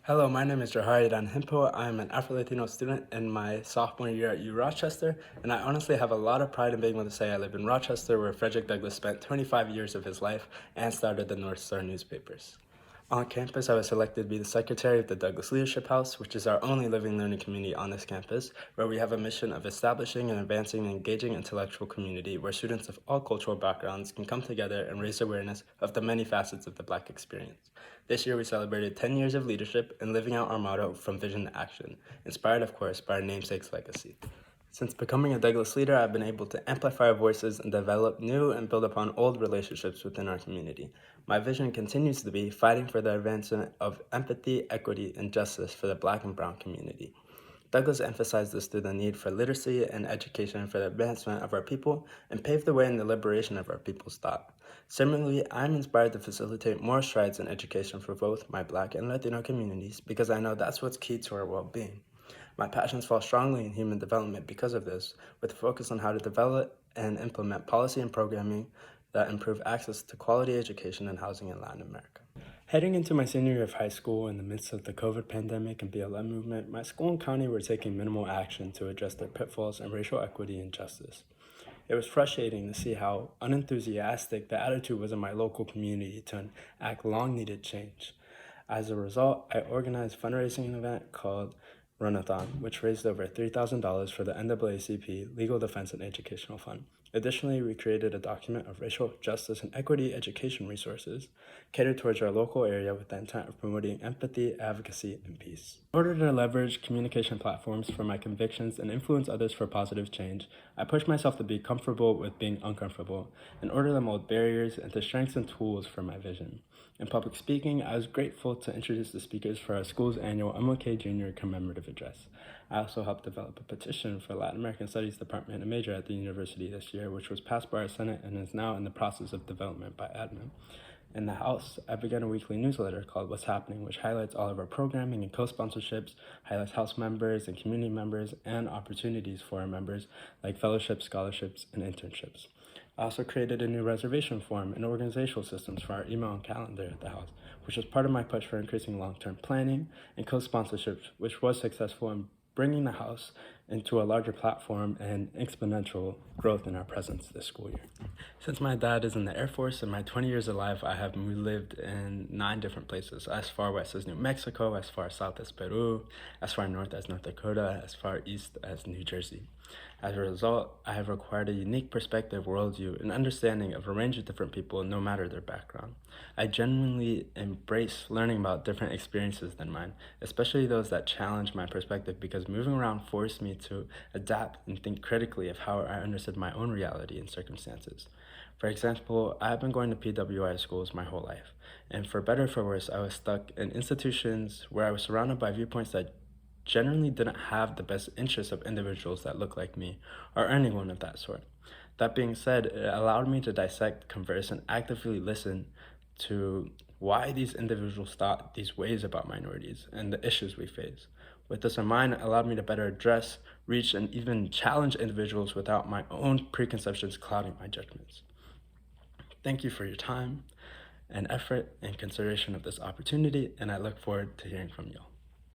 Hello, my name is Jahari Himpo. I am an Afro-Latino student in my sophomore year at U Rochester, and I honestly have a lot of pride in being able to say I live in Rochester, where Frederick Douglass spent 25 years of his life and started the North Star newspapers. On campus, I was selected to be the secretary of the Douglass Leadership House, which is our only living learning community on this campus, where we have a mission of establishing and advancing an engaging intellectual community where students of all cultural backgrounds can come together and raise awareness of the many facets of the Black experience. This year, we celebrated 10 years of leadership and living out our motto, from vision to action, inspired, of course, by our namesake's legacy. Since becoming a Douglass leader, I've been able to amplify our voices and develop new and build upon old relationships within our community. My vision continues to be fighting for the advancement of empathy, equity, and justice for the Black and Brown community. Douglass emphasized this through the need for literacy and education for the advancement of our people and paved the way in the liberation of our people's thought. Similarly, I'm inspired to facilitate more strides in education for both my Black and Latino communities because I know that's what's key to our well-being. My passions fall strongly in human development because of this, with a focus on how to develop and implement policy and programming that improve access to quality education and housing in Latin America. Heading into my senior year of high school in the midst of the COVID pandemic and BLM movement, my school and county were taking minimal action to address their pitfalls in racial equity and justice. It was frustrating to see how unenthusiastic the attitude was in my local community to enact long-needed change. As a result, I organized a fundraising event called Runathon, which raised over $3,000 for the NAACP Legal Defense and Educational Fund. Additionally, we created a document of racial justice and equity education resources catered towards our local area with the intent of promoting empathy, advocacy, and peace. In order to leverage communication platforms for my convictions and influence others for positive change, I pushed myself to be comfortable with being uncomfortable in order to mold barriers into strengths and tools for my vision. In public speaking, I was grateful to introduce the speakers for our school's annual MLK Jr. commemorative address. I also helped develop a petition for Latin American Studies Department and major at the university this year, which was passed by our Senate and is now in the process of development by admin. In the House, I began a weekly newsletter called What's Happening, which highlights all of our programming and co-sponsorships, highlights House members and community members, and opportunities for our members like fellowships, scholarships, and internships. I also created a new reservation form and organizational systems for our email and calendar at the House, which was part of my push for increasing long-term planning and co-sponsorships, which was successful in bringing the House into a larger platform and exponential growth in our presence this school year. Since my dad is in the Air Force, in my 20 years of life, I have lived in 9 different places, as far west as New Mexico, as far south as Peru, as far north as North Dakota, as far east as New Jersey. As a result, I have acquired a unique perspective, worldview, and understanding of a range of different people, no matter their background. I genuinely embrace learning about different experiences than mine, especially those that challenge my perspective, because moving around forced me to adapt and think critically of how I understood my own reality and circumstances. For example, I've been going to PWI schools my whole life, and for better or for worse, I was stuck in institutions where I was surrounded by viewpoints that generally didn't have the best interests of individuals that look like me, or anyone of that sort. That being said, it allowed me to dissect, converse, and actively listen to why these individuals thought these ways about minorities and the issues we face. With this in mind, it allowed me to better address, reach, and even challenge individuals without my own preconceptions clouding my judgments. Thank you for your time and effort and consideration of this opportunity, and I look forward to hearing from you all.